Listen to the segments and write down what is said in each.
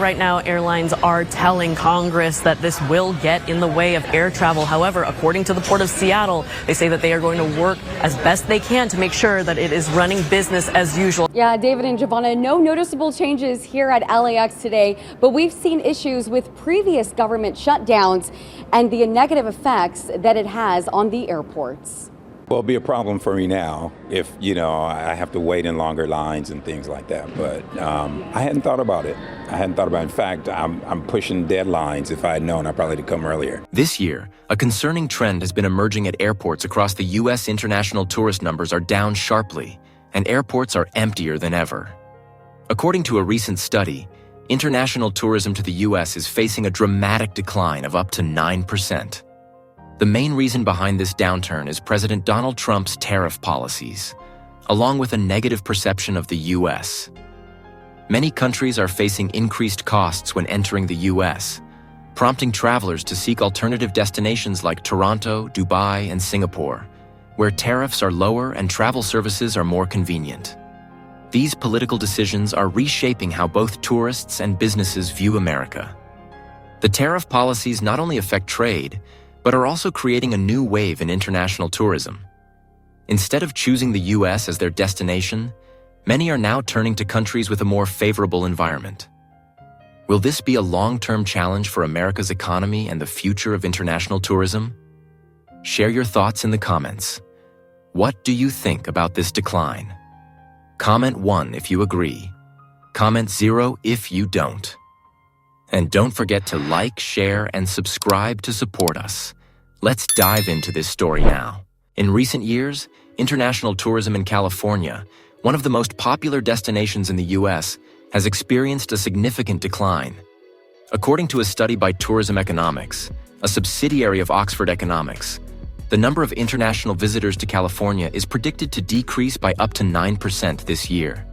right now, airlines are telling Congress that this will get in the way of air travel. However, according to the Port of Seattle, they say that they are going to work as best they can to make sure that it is running business as usual. Yeah, David and Giovanna, no noticeable changes here at LAX today, but we've seen issues with previous government shutdowns and the negative effects that it has on the airports. Well, it'll be a problem for me now if, I have to wait in longer lines and things like that. But I hadn't thought about it. In fact, I'm pushing deadlines. If I had known, I probably would come earlier. This year, a concerning trend has been emerging at airports across the U.S. International tourist numbers are down sharply, and airports are emptier than ever. According to a recent study, international tourism to the U.S. is facing a dramatic decline of up to 9%. The main reason behind this downturn is President Donald Trump's tariff policies, along with a negative perception of the U.S. Many countries are facing increased costs when entering the U.S., prompting travelers to seek alternative destinations like Toronto, Dubai, and Singapore, where tariffs are lower and travel services are more convenient. These political decisions are reshaping how both tourists and businesses view America. The tariff policies not only affect trade, but are also creating a new wave in international tourism. Instead of choosing the U.S. as their destination, many are now turning to countries with a more favorable environment. Will this be a long-term challenge for America's economy and the future of international tourism? Share your thoughts in the comments. What do you think about this decline? Comment 1 if you agree. Comment 0 if you don't. And don't forget to like, share, and subscribe to support us. Let's dive into this story now. In recent years, international tourism in California, one of the most popular destinations in the U.S., has experienced a significant decline. According to a study by Tourism Economics, a subsidiary of Oxford Economics, the number of international visitors to California is predicted to decrease by up to 9% this year.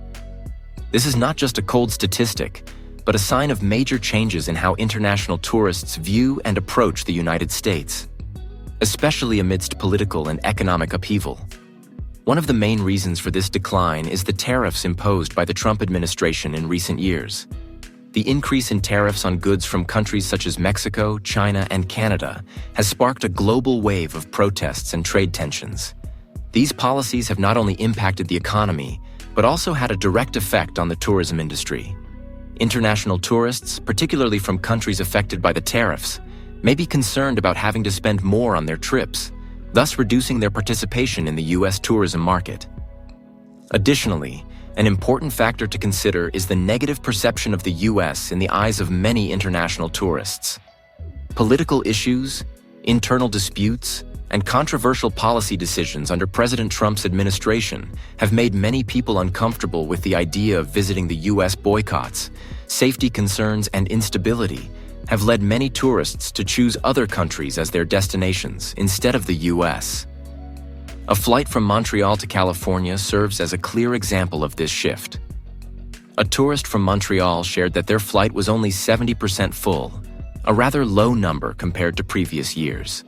This is not just a cold statistic, but a sign of major changes in how international tourists view and approach the United States, especially amidst political and economic upheaval. One of the main reasons for this decline is the tariffs imposed by the Trump administration in recent years. The increase in tariffs on goods from countries such as Mexico, China, and Canada has sparked a global wave of protests and trade tensions. These policies have not only impacted the economy, but also had a direct effect on the tourism industry. International tourists, particularly from countries affected by the tariffs, may be concerned about having to spend more on their trips, thus reducing their participation in the U.S. tourism market. Additionally, an important factor to consider is the negative perception of the U.S. in the eyes of many international tourists. Political issues, internal disputes, and controversial policy decisions under President Trump's administration have made many people uncomfortable with the idea of visiting the U.S. Boycotts. Safety concerns and instability have led many tourists to choose other countries as their destinations instead of the U.S. A flight from Montreal to California serves as a clear example of this shift. A tourist from Montreal shared that their flight was only 70% full, a rather low number compared to previous years.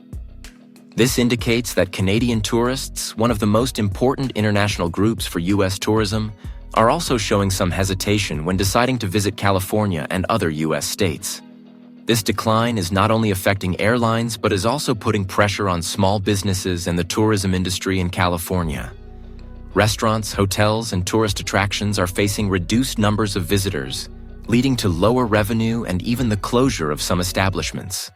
This indicates that Canadian tourists, one of the most important international groups for U.S. tourism, are also showing some hesitation when deciding to visit California and other U.S. states. This decline is not only affecting airlines, but is also putting pressure on small businesses and the tourism industry in California. Restaurants, hotels, and tourist attractions are facing reduced numbers of visitors, leading to lower revenue and even the closure of some establishments.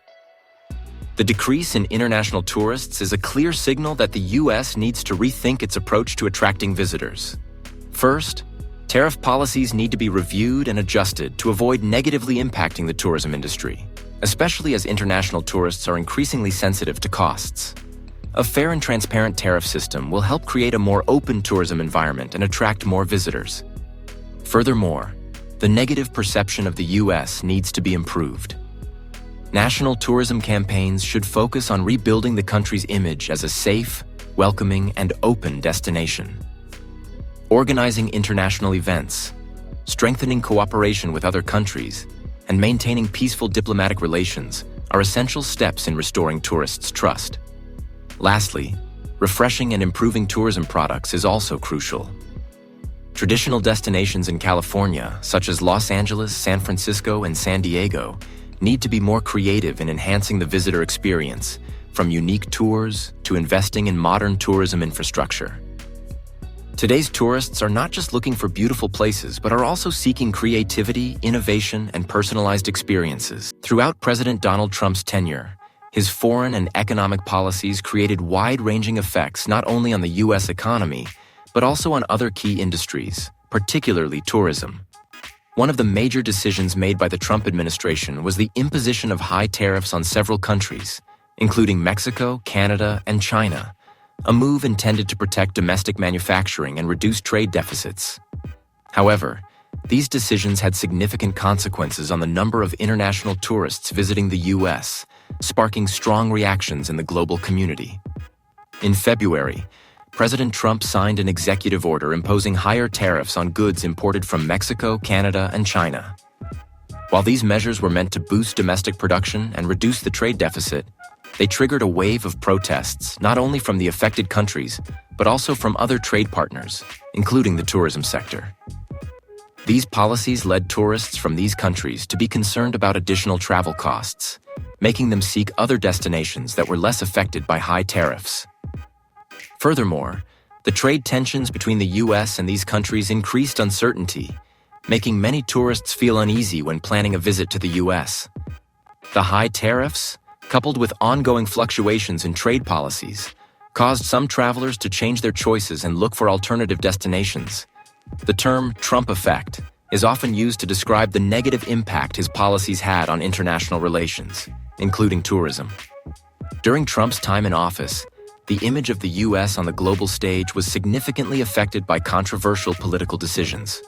The decrease in international tourists is a clear signal that the U.S. needs to rethink its approach to attracting visitors. First, tariff policies need to be reviewed and adjusted to avoid negatively impacting the tourism industry, especially as international tourists are increasingly sensitive to costs. A fair and transparent tariff system will help create a more open tourism environment and attract more visitors. Furthermore, the negative perception of the U.S. needs to be improved. National tourism campaigns should focus on rebuilding the country's image as a safe, welcoming, and open destination. Organizing international events, strengthening cooperation with other countries, and maintaining peaceful diplomatic relations are essential steps in restoring tourists' trust. Lastly, refreshing and improving tourism products is also crucial. Traditional destinations in California, such as Los Angeles, San Francisco, and San Diego, need to be more creative in enhancing the visitor experience, from unique tours to investing in modern tourism infrastructure. Today's tourists are not just looking for beautiful places, but are also seeking creativity, innovation, and personalized experiences. Throughout President Donald Trump's tenure, his foreign and economic policies created wide-ranging effects not only on the U.S. economy, but also on other key industries, particularly tourism. One of the major decisions made by the Trump administration was the imposition of high tariffs on several countries, including Mexico, Canada, and China, a move intended to protect domestic manufacturing and reduce trade deficits. However, these decisions had significant consequences on the number of international tourists visiting the U.S., sparking strong reactions in the global community. In February, President Trump signed an executive order imposing higher tariffs on goods imported from Mexico, Canada, and China. While these measures were meant to boost domestic production and reduce the trade deficit, they triggered a wave of protests not only from the affected countries, but also from other trade partners, including the tourism sector. These policies led tourists from these countries to be concerned about additional travel costs, making them seek other destinations that were less affected by high tariffs. Furthermore, the trade tensions between the U.S. and these countries increased uncertainty, making many tourists feel uneasy when planning a visit to the U.S. The high tariffs, coupled with ongoing fluctuations in trade policies, caused some travelers to change their choices and look for alternative destinations. The term Trump effect is often used to describe the negative impact his policies had on international relations, including tourism. During Trump's time in office, the image of the U.S. on the global stage was significantly affected by controversial political decisions.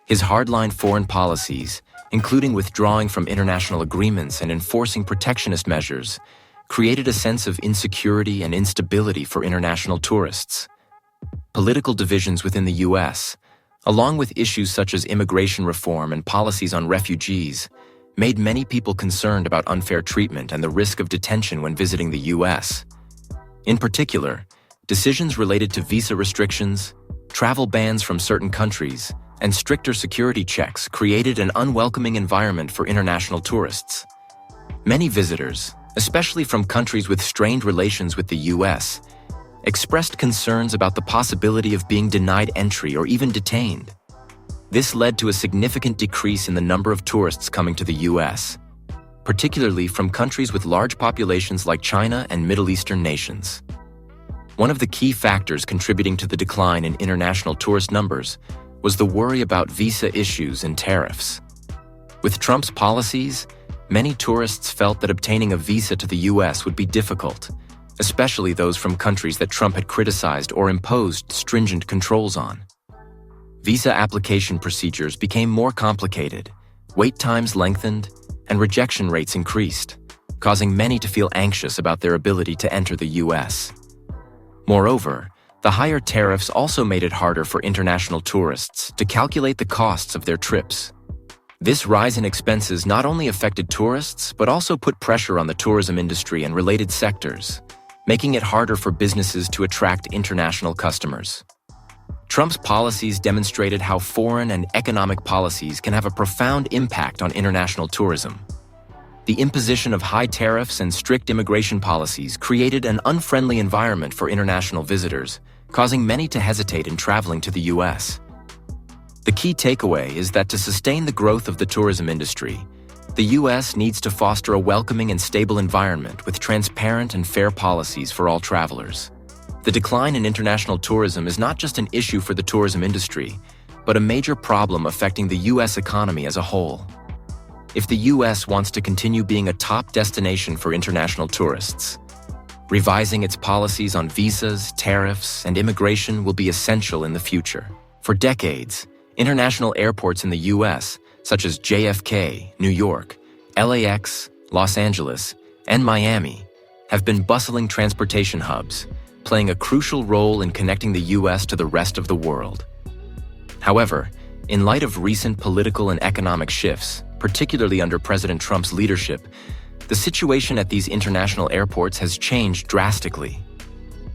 His hardline foreign policies, including withdrawing from international agreements and enforcing protectionist measures, created a sense of insecurity and instability for international tourists. Political divisions within the U.S., along with issues such as immigration reform and policies on refugees, made many people concerned about unfair treatment and the risk of detention when visiting the U.S. In particular, decisions related to visa restrictions, travel bans from certain countries, and stricter security checks created an unwelcoming environment for international tourists. Many visitors, especially from countries with strained relations with the U.S., expressed concerns about the possibility of being denied entry or even detained. This led to a significant decrease in the number of tourists coming to the U.S., particularly from countries with large populations like China and Middle Eastern nations. One of the key factors contributing to the decline in international tourist numbers was the worry about visa issues and tariffs. With Trump's policies, many tourists felt that obtaining a visa to the U.S. would be difficult, especially those from countries that Trump had criticized or imposed stringent controls on. Visa application procedures became more complicated, wait times lengthened, and rejection rates increased, causing many to feel anxious about their ability to enter the U.S. Moreover, the higher tariffs also made it harder for international tourists to calculate the costs of their trips. This rise in expenses not only affected tourists, but also put pressure on the tourism industry and related sectors, making it harder for businesses to attract international customers. Trump's policies demonstrated how foreign and economic policies can have a profound impact on international tourism. The imposition of high tariffs and strict immigration policies created an unfriendly environment for international visitors, causing many to hesitate in traveling to the U.S. The key takeaway is that to sustain the growth of the tourism industry, the U.S. needs to foster a welcoming and stable environment with transparent and fair policies for all travelers. The decline in international tourism is not just an issue for the tourism industry, but a major problem affecting the U.S. economy as a whole. If the U.S. wants to continue being a top destination for international tourists, revising its policies on visas, tariffs, and immigration will be essential in the future. For decades, international airports in the U.S., such as JFK, New York, LAX, Los Angeles, and Miami, have been bustling transportation hubs, playing a crucial role in connecting the U.S. to the rest of the world. However, in light of recent political and economic shifts, particularly under President Trump's leadership, the situation at these international airports has changed drastically.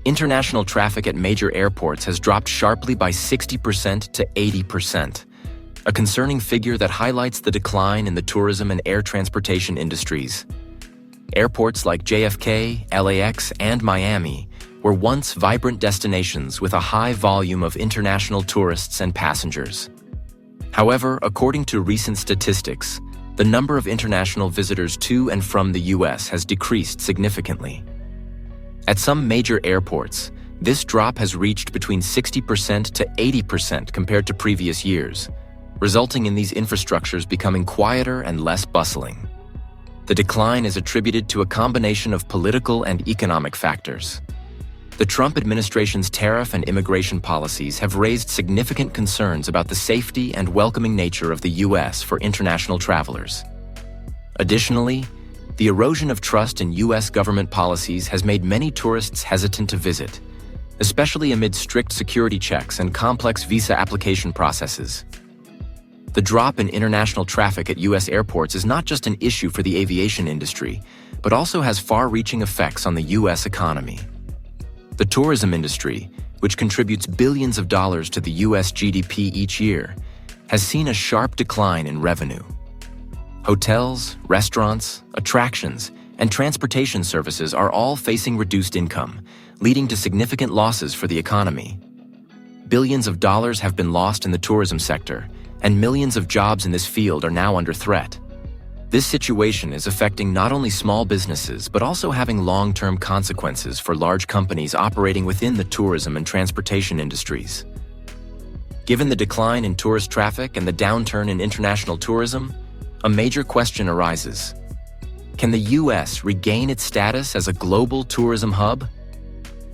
international traffic at major airports has dropped sharply by 60% to 80%, a concerning figure that highlights the decline in the tourism and air transportation industries. Airports like JFK, LAX, and Miami were once vibrant destinations with a high volume of international tourists and passengers. However, according to recent statistics, the number of international visitors to and from the U.S. has decreased significantly. At some major airports, this drop has reached between 60% to 80% compared to previous years, resulting in these infrastructures becoming quieter and less bustling. The decline is attributed to a combination of political and economic factors. The Trump administration's tariff and immigration policies have raised significant concerns about the safety and welcoming nature of the U.S. for international travelers. Additionally, the erosion of trust in U.S. government policies has made many tourists hesitant to visit, especially amid strict security checks and complex visa application processes. The drop in international traffic at U.S. airports is not just an issue for the aviation industry, but also has far-reaching effects on the U.S. economy. The tourism industry, which contributes billions of dollars to the U.S. GDP each year, has seen a sharp decline in revenue. Hotels, restaurants, attractions, and transportation services are all facing reduced income, leading to significant losses for the economy. Billions of dollars have been lost in the tourism sector, and millions of jobs in this field are now under threat. This situation is affecting not only small businesses, but also having long-term consequences for large companies operating within the tourism and transportation industries. Given the decline in tourist traffic and the downturn in international tourism, a major question arises. Can the U.S. regain its status as a global tourism hub?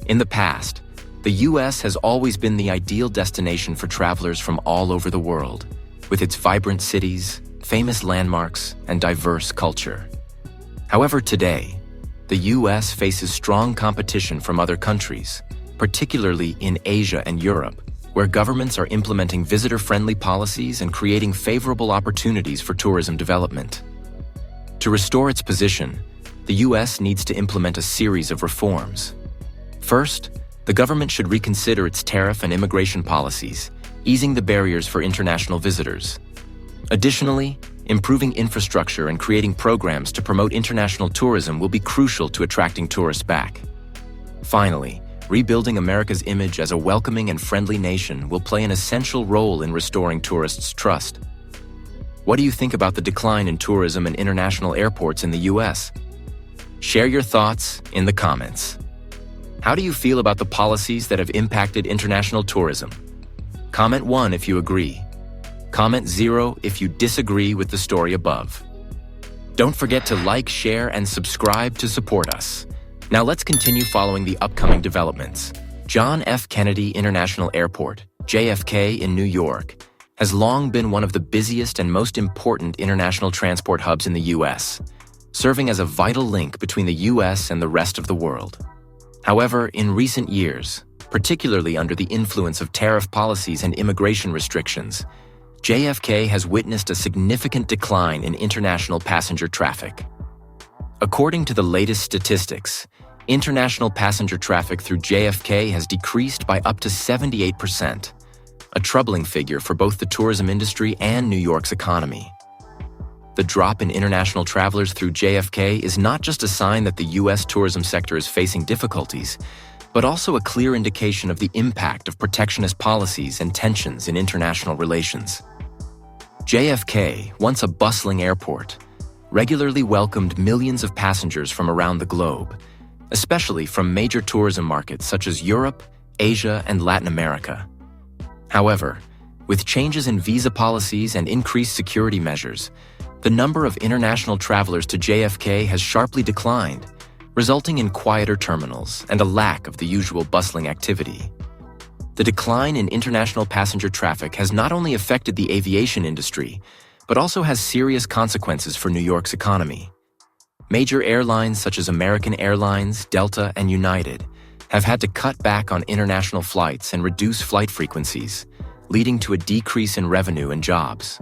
In the past, the U.S. has always been the ideal destination for travelers from all over the world, with its vibrant cities, famous landmarks, and diverse culture. However, today, the U.S. faces strong competition from other countries, particularly in Asia and Europe, where governments are implementing visitor-friendly policies and creating favorable opportunities for tourism development. To restore its position, the U.S. needs to implement a series of reforms. First, the government should reconsider its tariff and immigration policies, easing the barriers for international visitors. Additionally, improving infrastructure and creating programs to promote international tourism will be crucial to attracting tourists back. Finally, rebuilding America's image as a welcoming and friendly nation will play an essential role in restoring tourists' trust. What do you think about the decline in tourism and international airports in the U.S.? Share your thoughts in the comments. How do you feel about the policies that have impacted international tourism? Comment 1 if you agree. Comment 0 if you disagree with the story above. Don't forget to like, share, and subscribe to support us. Now let's continue following the upcoming developments. John F. Kennedy International Airport, JFK in New York, has long been one of the busiest and most important international transport hubs in the U.S., serving as a vital link between the U.S. and the rest of the world. However, in recent years, particularly under the influence of tariff policies and immigration restrictions, JFK has witnessed a significant decline in international passenger traffic. According to the latest statistics, international passenger traffic through JFK has decreased by up to 78%, a troubling figure for both the tourism industry and New York's economy. The drop in international travelers through JFK is not just a sign that the U.S. tourism sector is facing difficulties, but also a clear indication of the impact of protectionist policies and tensions in international relations. JFK, once a bustling airport, regularly welcomed millions of passengers from around the globe, especially from major tourism markets such as Europe, Asia, and Latin America. However, with changes in visa policies and increased security measures, the number of international travelers to JFK has sharply declined, resulting in quieter terminals and a lack of the usual bustling activity. The decline in international passenger traffic has not only affected the aviation industry, but also has serious consequences for New York's economy. Major airlines such as American Airlines, Delta, and United have had to cut back on international flights and reduce flight frequencies, leading to a decrease in revenue and jobs.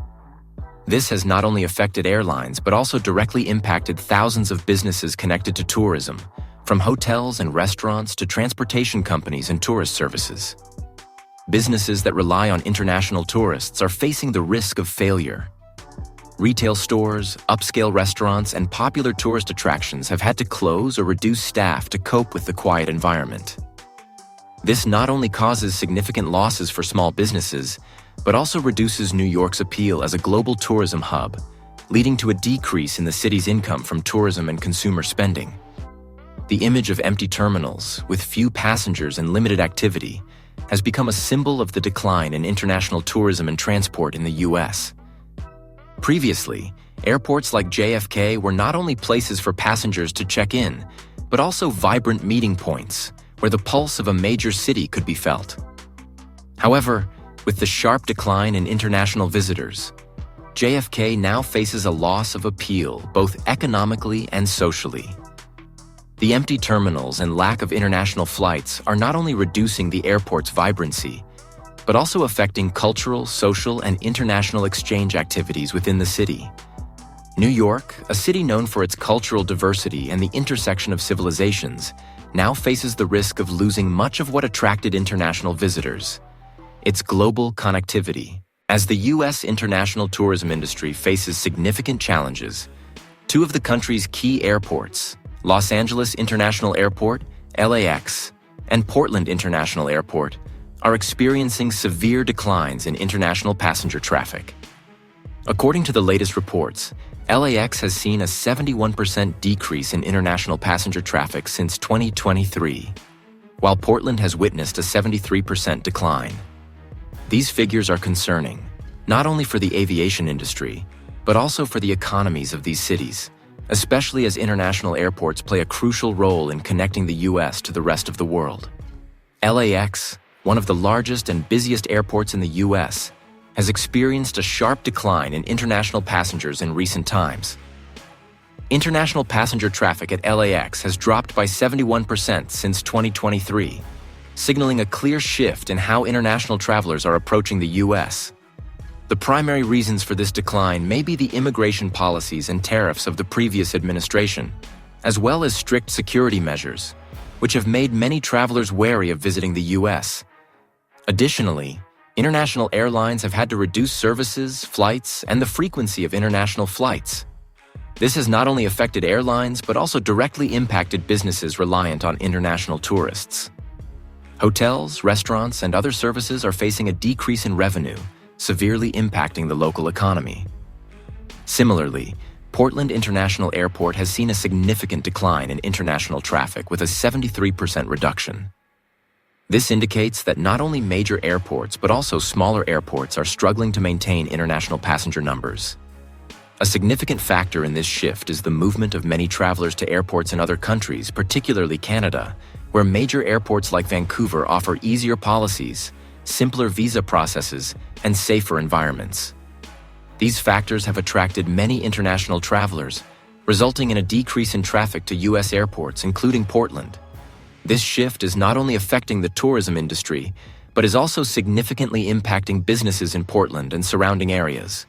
This has not only affected airlines, but also directly impacted thousands of businesses connected to tourism, from hotels and restaurants to transportation companies and tourist services. Businesses that rely on international tourists are facing the risk of failure. Retail stores, upscale restaurants, and popular tourist attractions have had to close or reduce staff to cope with the quiet environment. This not only causes significant losses for small businesses, but also reduces New York's appeal as a global tourism hub, leading to a decrease in the city's income from tourism and consumer spending. The image of empty terminals, with few passengers and limited activity, has become a symbol of the decline in international tourism and transport in the U.S. Previously, airports like JFK were not only places for passengers to check in, but also vibrant meeting points where the pulse of a major city could be felt. However, with the sharp decline in international visitors, JFK now faces a loss of appeal both economically and socially. The empty terminals and lack of international flights are not only reducing the airport's vibrancy, but also affecting cultural, social, and international exchange activities within the city. New York, a city known for its cultural diversity and the intersection of civilizations, now faces the risk of losing much of what attracted international visitors: its global connectivity. As the U.S. international tourism industry faces significant challenges, two of the country's key airports, Los Angeles International Airport, LAX, and Portland International Airport, are experiencing severe declines in international passenger traffic. According to the latest reports, LAX has seen a 71% decrease in international passenger traffic since 2023, while Portland has witnessed a 73% decline. These figures are concerning, not only for the aviation industry, but also for the economies of these cities, especially as international airports play a crucial role in connecting the U.S. to the rest of the world. LAX, one of the largest and busiest airports in the U.S., has experienced a sharp decline in international passengers in recent times. International passenger traffic at LAX has dropped by 71% since 2023, signaling a clear shift in how international travelers are approaching the U.S. The primary reasons for this decline may be the immigration policies and tariffs of the previous administration, as well as strict security measures, which have made many travelers wary of visiting the U.S. Additionally, international airlines have had to reduce services, flights, and the frequency of international flights. This has not only affected airlines, but also directly impacted businesses reliant on international tourists. Hotels, restaurants, and other services are facing a decrease in revenue, severely impacting the local economy. Similarly, Portland International Airport has seen a significant decline in international traffic with a 73% reduction. This indicates that not only major airports but also smaller airports are struggling to maintain international passenger numbers. A significant factor in this shift is the movement of many travelers to airports in other countries, particularly Canada, where major airports like Vancouver offer easier policies, simpler visa processes, and safer environments. These factors have attracted many international travelers, resulting in a decrease in traffic to U.S. airports, including Portland. This shift is not only affecting the tourism industry, but is also significantly impacting businesses in Portland and surrounding areas.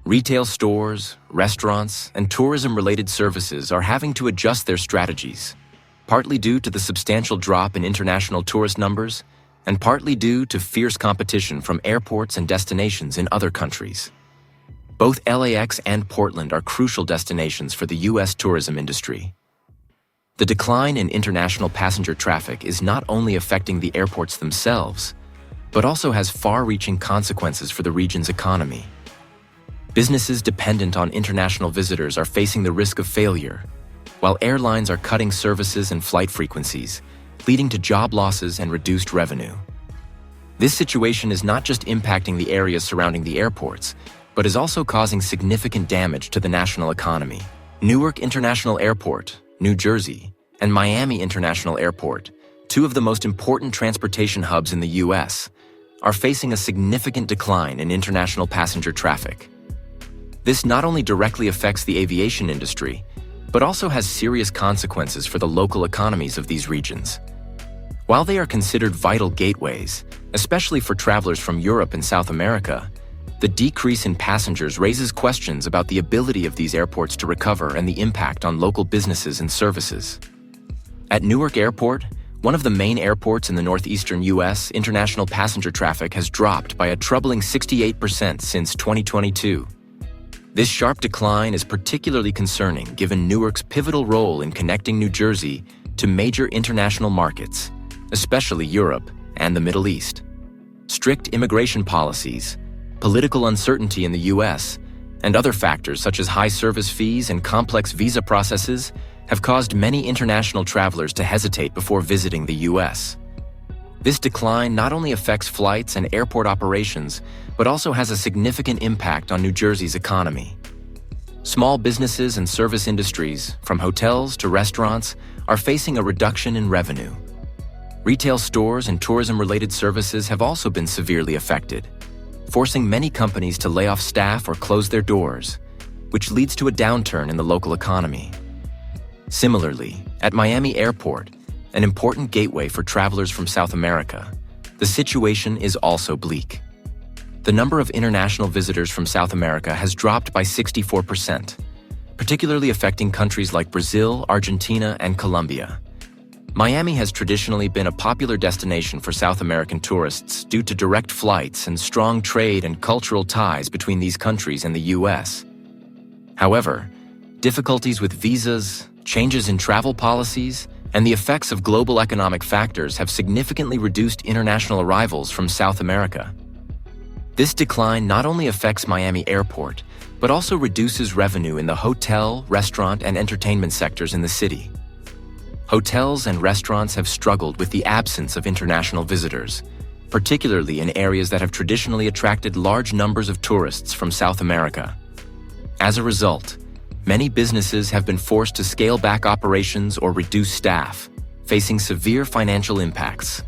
Retail stores, restaurants, and tourism-related services are having to adjust their strategies, partly due to the substantial drop in international tourist numbers, and partly due to fierce competition from airports and destinations in other countries. Both LAX and Portland are crucial destinations for the U.S. tourism industry. The decline in international passenger traffic is not only affecting the airports themselves, but also has far-reaching consequences for the region's economy. Businesses dependent on international visitors are facing the risk of failure, while airlines are cutting services and flight frequencies, leading to job losses and reduced revenue. This situation is not just impacting the areas surrounding the airports, but is also causing significant damage to the national economy. Newark International Airport, New Jersey, and Miami International Airport, two of the most important transportation hubs in the U.S., are facing a significant decline in international passenger traffic. This not only directly affects the aviation industry, but also has serious consequences for the local economies of these regions. While they are considered vital gateways, especially for travelers from Europe and South America, the decrease in passengers raises questions about the ability of these airports to recover and the impact on local businesses and services. At Newark Airport, one of the main airports in the northeastern U.S., international passenger traffic has dropped by a troubling 68% since 2022. This sharp decline is particularly concerning given Newark's pivotal role in connecting New Jersey to major international markets, especially Europe and the Middle East. Strict immigration policies, political uncertainty in the U.S., and other factors such as high service fees and complex visa processes have caused many international travelers to hesitate before visiting the U.S. This decline not only affects flights and airport operations, but also has a significant impact on New Jersey's economy. Small businesses and service industries, from hotels to restaurants, are facing a reduction in revenue. Retail stores and tourism-related services have also been severely affected, forcing many companies to lay off staff or close their doors, which leads to a downturn in the local economy. Similarly, at Miami Airport, an important gateway for travelers from South America, the situation is also bleak. The number of international visitors from South America has dropped by 64%, particularly affecting countries like Brazil, Argentina, and Colombia. Miami has traditionally been a popular destination for South American tourists due to direct flights and strong trade and cultural ties between these countries and the U.S. However, difficulties with visas, changes in travel policies, and the effects of global economic factors have significantly reduced international arrivals from South America. This decline not only affects Miami Airport, but also reduces revenue in the hotel, restaurant, and entertainment sectors in the city. Hotels and restaurants have struggled with the absence of international visitors, particularly in areas that have traditionally attracted large numbers of tourists from South America. As a result, many businesses have been forced to scale back operations or reduce staff, facing severe financial impacts.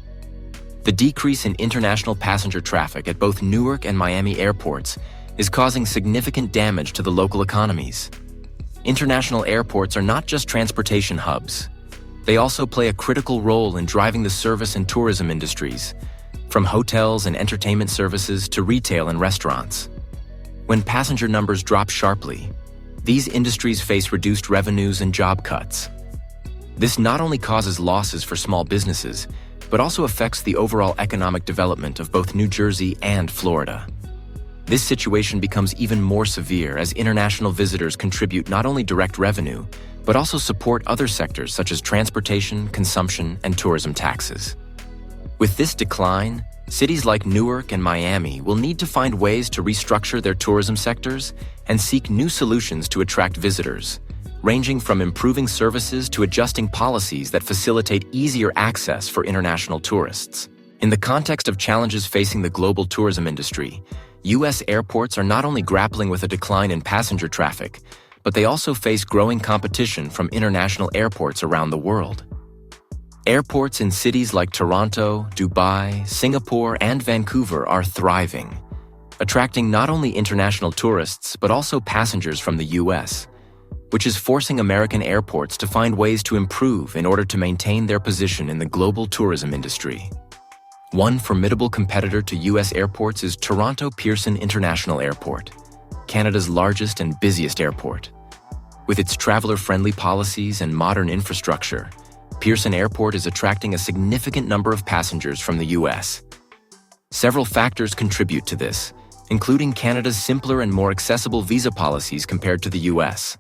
The decrease in international passenger traffic at both Newark and Miami airports is causing significant damage to the local economies. International airports are not just transportation hubs. They also play a critical role in driving the service and tourism industries, from hotels and entertainment services to retail and restaurants. When passenger numbers drop sharply, these industries face reduced revenues and job cuts. This not only causes losses for small businesses, but also affects the overall economic development of both New Jersey and Florida. This situation becomes even more severe as international visitors contribute not only direct revenue, but also support other sectors such as transportation, consumption, and tourism taxes. With this decline, cities like Newark and Miami will need to find ways to restructure their tourism sectors and seek new solutions to attract visitors, ranging from improving services to adjusting policies that facilitate easier access for international tourists. In the context of challenges facing the global tourism industry, U.S. airports are not only grappling with a decline in passenger traffic, but they also face growing competition from international airports around the world. Airports in cities like Toronto, Dubai, Singapore, and Vancouver are thriving, attracting not only international tourists but also passengers from the U.S., which is forcing American airports to find ways to improve in order to maintain their position in the global tourism industry. One formidable competitor to U.S. airports is Toronto Pearson International Airport, Canada's largest and busiest airport. With its traveler-friendly policies and modern infrastructure, Pearson Airport is attracting a significant number of passengers from the U.S. Several factors contribute to this, including Canada's simpler and more accessible visa policies compared to the U.S.,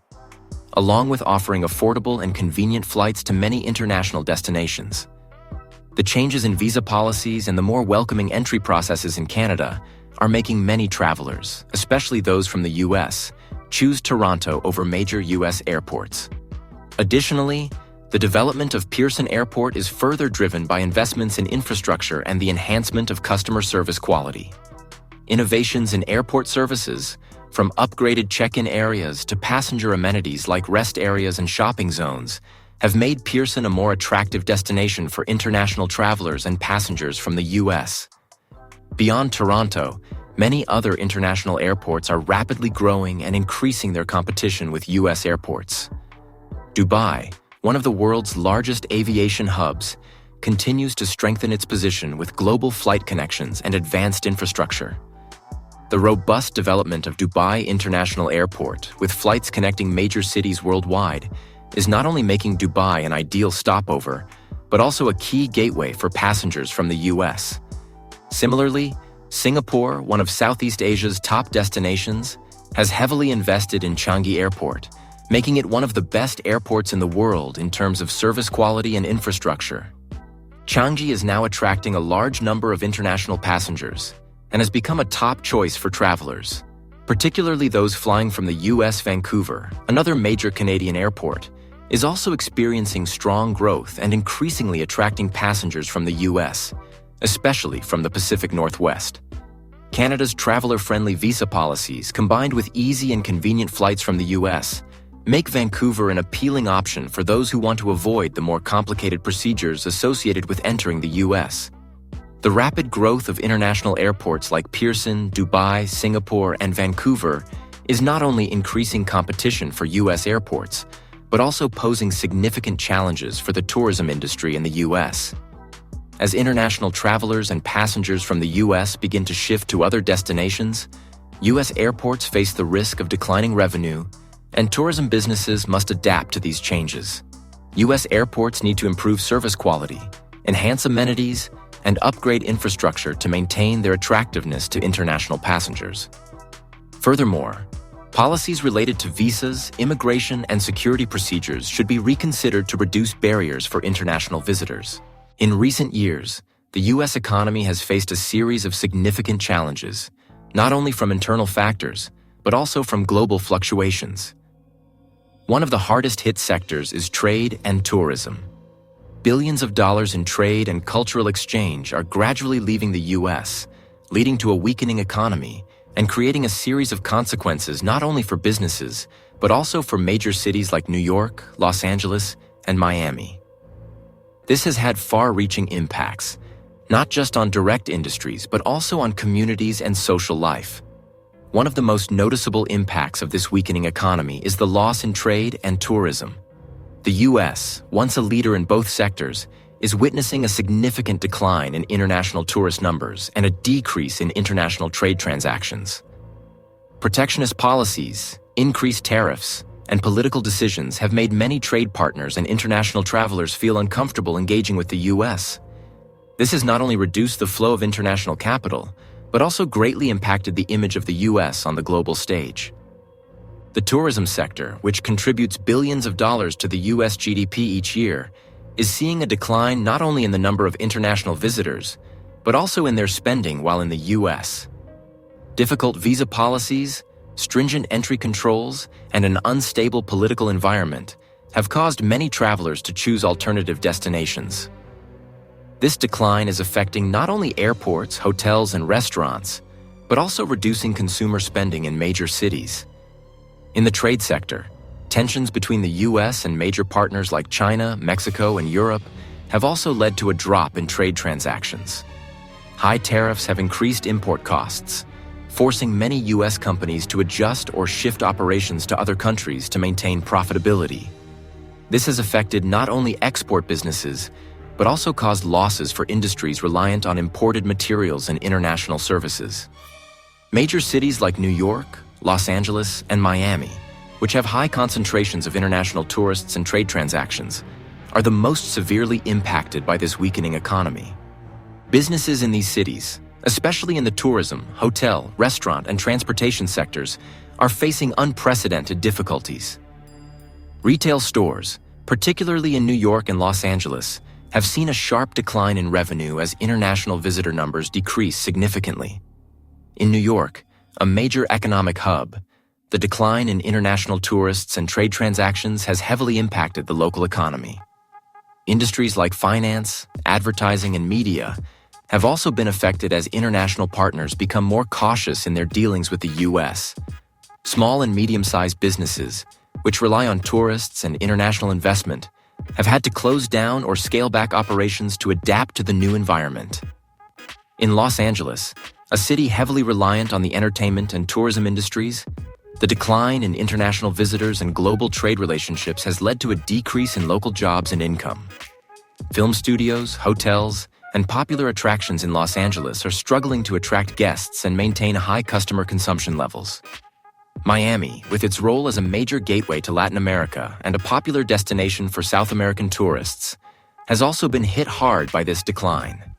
along with offering affordable and convenient flights to many international destinations. The changes in visa policies and the more welcoming entry processes in Canada are making many travelers, especially those from the U.S., choose Toronto over major U.S. airports. Additionally, the development of Pearson Airport is further driven by investments in infrastructure and the enhancement of customer service quality. Innovations in airport services, from upgraded check-in areas to passenger amenities like rest areas and shopping zones, have made Pearson a more attractive destination for international travelers and passengers from the U.S. Beyond Toronto, many other international airports are rapidly growing and increasing their competition with U.S. airports. Dubai, one of the world's largest aviation hubs, continues to strengthen its position with global flight connections and advanced infrastructure. The robust development of Dubai International Airport, with flights connecting major cities worldwide, is not only making Dubai an ideal stopover, but also a key gateway for passengers from the US. Similarly, Singapore, one of Southeast Asia's top destinations, has heavily invested in Changi Airport, making it one of the best airports in the world in terms of service quality and infrastructure. Changi is now attracting a large number of international passengers and has become a top choice for travelers, particularly those flying from the US. Vancouver, another major Canadian airport, is also experiencing strong growth and increasingly attracting passengers from the US, especially from the Pacific Northwest. Canada's traveler-friendly visa policies, combined with easy and convenient flights from the US, make Vancouver an appealing option for those who want to avoid the more complicated procedures associated with entering the US. The rapid growth of international airports like Pearson, Dubai, Singapore, and Vancouver is not only increasing competition for US airports, but also posing significant challenges for the tourism industry in the US. As international travelers and passengers from the US begin to shift to other destinations, US airports face the risk of declining revenue, and tourism businesses must adapt to these changes. US airports need to improve service quality, enhance amenities, and upgrade infrastructure to maintain their attractiveness to international passengers. Furthermore, policies related to visas, immigration, and security procedures should be reconsidered to reduce barriers for international visitors. In recent years, the US economy has faced a series of significant challenges, not only from internal factors, but also from global fluctuations. One of the hardest-hit sectors is trade and tourism. Billions of dollars in trade and cultural exchange are gradually leaving the US, leading to a weakening economy and creating a series of consequences not only for businesses, but also for major cities like New York, Los Angeles, and Miami. This has had far-reaching impacts, not just on direct industries, but also on communities and social life. One of the most noticeable impacts of this weakening economy is the loss in trade and tourism. The US, once a leader in both sectors, is witnessing a significant decline in international tourist numbers and a decrease in international trade transactions. Protectionist policies, increased tariffs, and political decisions have made many trade partners and international travelers feel uncomfortable engaging with the US. This has not only reduced the flow of international capital, but also greatly impacted the image of the US on the global stage. The tourism sector, which contributes billions of dollars to the US GDP each year, is seeing a decline not only in the number of international visitors, but also in their spending while in the US. Difficult visa policies, stringent entry controls, and an unstable political environment have caused many travelers to choose alternative destinations. This decline is affecting not only airports, hotels, and restaurants, but also reducing consumer spending in major cities. In the trade sector, tensions between the US and major partners like China, Mexico, and Europe have also led to a drop in trade transactions. High tariffs have increased import costs, forcing many US companies to adjust or shift operations to other countries to maintain profitability. This has affected not only export businesses, but also caused losses for industries reliant on imported materials and international services. Major cities like New York, Los Angeles, and Miami, which have high concentrations of international tourists and trade transactions, are the most severely impacted by this weakening economy. Businesses in these cities, especially in the tourism, hotel, restaurant, and transportation sectors, are facing unprecedented difficulties. Retail stores, particularly in New York and Los Angeles, have seen a sharp decline in revenue as international visitor numbers decrease significantly. In New York, a major economic hub, the decline in international tourists and trade transactions has heavily impacted the local economy. Industries like finance, advertising, and media have also been affected as international partners become more cautious in their dealings with the US. Small and medium-sized businesses, which rely on tourists and international investment, have had to close down or scale back operations to adapt to the new environment. In Los Angeles, a city heavily reliant on the entertainment and tourism industries, the decline in international visitors and global trade relationships has led to a decrease in local jobs and income. Film studios, hotels, and popular attractions in Los Angeles are struggling to attract guests and maintain high customer consumption levels. Miami, with its role as a major gateway to Latin America and a popular destination for South American tourists, has also been hit hard by this decline.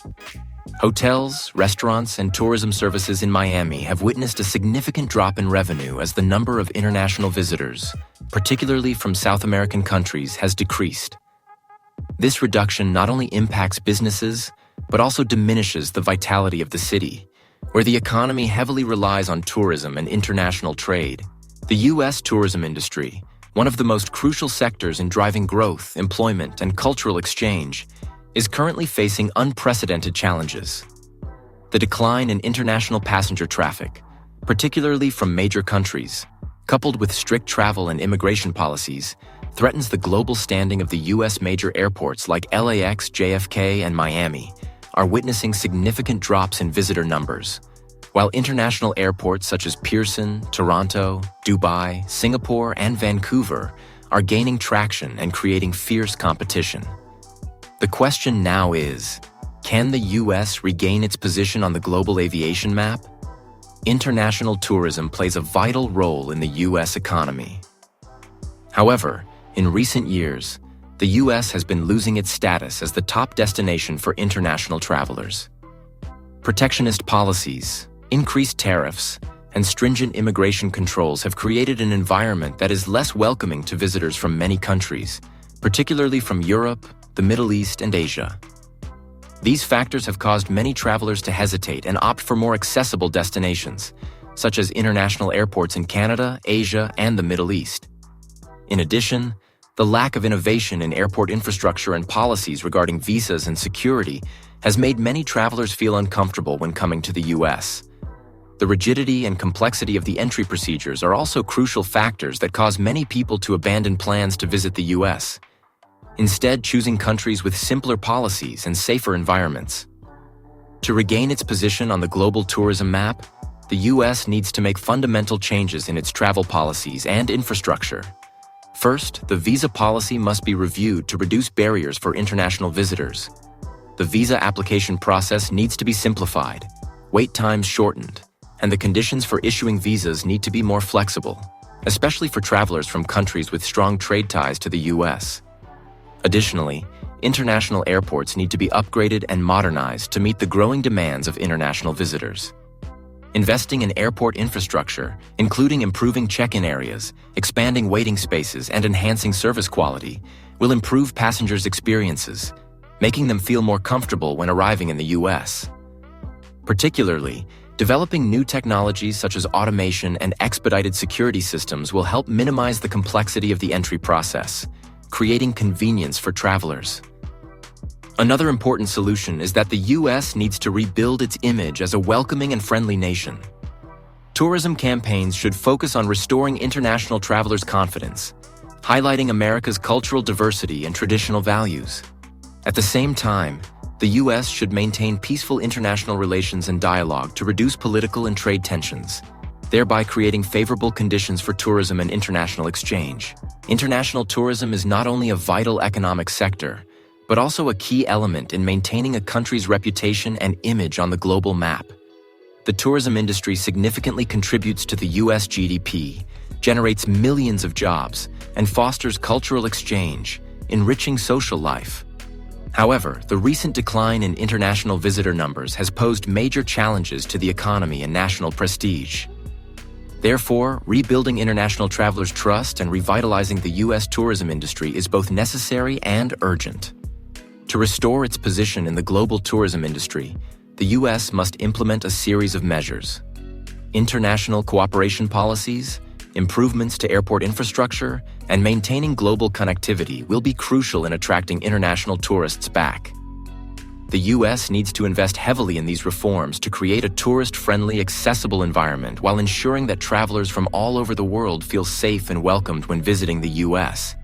Hotels, restaurants, and tourism services in Miami have witnessed a significant drop in revenue as the number of international visitors, particularly from South American countries, has decreased. This reduction not only impacts businesses, but also diminishes the vitality of the city, where the economy heavily relies on tourism and international trade. The U.S. tourism industry, one of the most crucial sectors in driving growth, employment, and cultural exchange, is currently facing unprecedented challenges. The decline in international passenger traffic, particularly from major countries, coupled with strict travel and immigration policies, threatens the global standing of the U.S. major airports like LAX, JFK, and Miami, are witnessing significant drops in visitor numbers, while international airports such as Pearson, Toronto, Dubai, Singapore, and Vancouver are gaining traction and creating fierce competition. The question now is, can the U.S. regain its position on the global aviation map? International tourism plays a vital role in the U.S. economy. However, in recent years, the U.S. has been losing its status as the top destination for international travelers. Protectionist policies, increased tariffs, and stringent immigration controls have created an environment that is less welcoming to visitors from many countries, particularly from Europe, the Middle East, and Asia. These factors have caused many travelers to hesitate and opt for more accessible destinations, such as international airports in Canada, Asia, and the Middle East. In addition, the lack of innovation in airport infrastructure and policies regarding visas and security has made many travelers feel uncomfortable when coming to the U.S. The rigidity and complexity of the entry procedures are also crucial factors that cause many people to abandon plans to visit the U.S., instead choosing countries with simpler policies and safer environments. To regain its position on the global tourism map, the U.S. needs to make fundamental changes in its travel policies and infrastructure. First, the visa policy must be reviewed to reduce barriers for international visitors. The visa application process needs to be simplified, wait times shortened, and the conditions for issuing visas need to be more flexible, especially for travelers from countries with strong trade ties to the U.S. Additionally, international airports need to be upgraded and modernized to meet the growing demands of international visitors. Investing in airport infrastructure, including improving check-in areas, expanding waiting spaces, and enhancing service quality, will improve passengers' experiences, making them feel more comfortable when arriving in the U.S. Particularly, developing new technologies such as automation and expedited security systems will help minimize the complexity of the entry process, creating convenience for travelers. Another important solution is that the U.S. needs to rebuild its image as a welcoming and friendly nation. Tourism campaigns should focus on restoring international travelers' confidence, highlighting America's cultural diversity and traditional values. At the same time, the U.S. should maintain peaceful international relations and dialogue to reduce political and trade tensions, thereby creating favorable conditions for tourism and international exchange. International tourism is not only a vital economic sector, but also a key element in maintaining a country's reputation and image on the global map. The tourism industry significantly contributes to the U.S. GDP, generates millions of jobs, and fosters cultural exchange, enriching social life. However, the recent decline in international visitor numbers has posed major challenges to the economy and national prestige. Therefore, rebuilding international travelers' trust and revitalizing the U.S. tourism industry is both necessary and urgent. To restore its position in the global tourism industry, the U.S. must implement a series of measures. International cooperation policies, improvements to airport infrastructure, and maintaining global connectivity will be crucial in attracting international tourists back. The U.S. needs to invest heavily in these reforms to create a tourist-friendly, accessible environment while ensuring that travelers from all over the world feel safe and welcomed when visiting the U.S.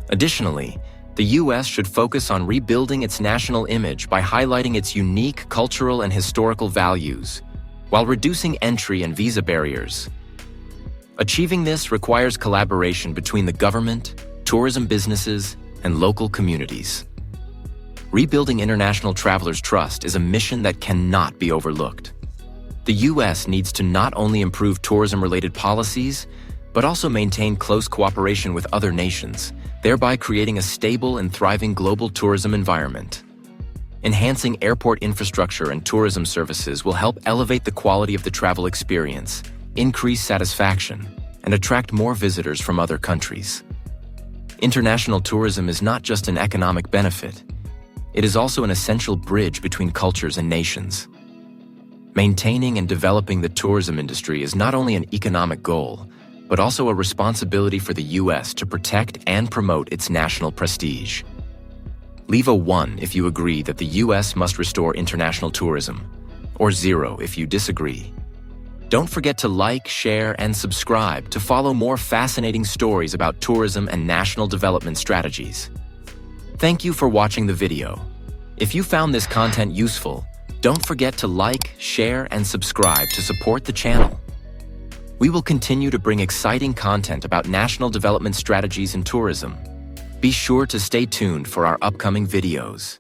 Additionally, the U.S. should focus on rebuilding its national image by highlighting its unique cultural and historical values, while reducing entry and visa barriers. Achieving this requires collaboration between the government, tourism businesses, and local communities. Rebuilding international travelers' trust is a mission that cannot be overlooked. The U.S. needs to not only improve tourism-related policies, but also maintain close cooperation with other nations, thereby creating a stable and thriving global tourism environment. Enhancing airport infrastructure and tourism services will help elevate the quality of the travel experience, increase satisfaction, and attract more visitors from other countries. International tourism is not just an economic benefit, it is also an essential bridge between cultures and nations. Maintaining and developing the tourism industry is not only an economic goal, but also a responsibility for the U.S. to protect and promote its national prestige. Leave a 1 if you agree that the U.S. must restore international tourism, or 0 if you disagree. Don't forget to like, share, and subscribe to follow more fascinating stories about tourism and national development strategies. Thank you for watching the video. If you found this content useful, don't forget to like, share, and subscribe to support the channel. We will continue to bring exciting content about national development strategies in tourism. Be sure to stay tuned for our upcoming videos.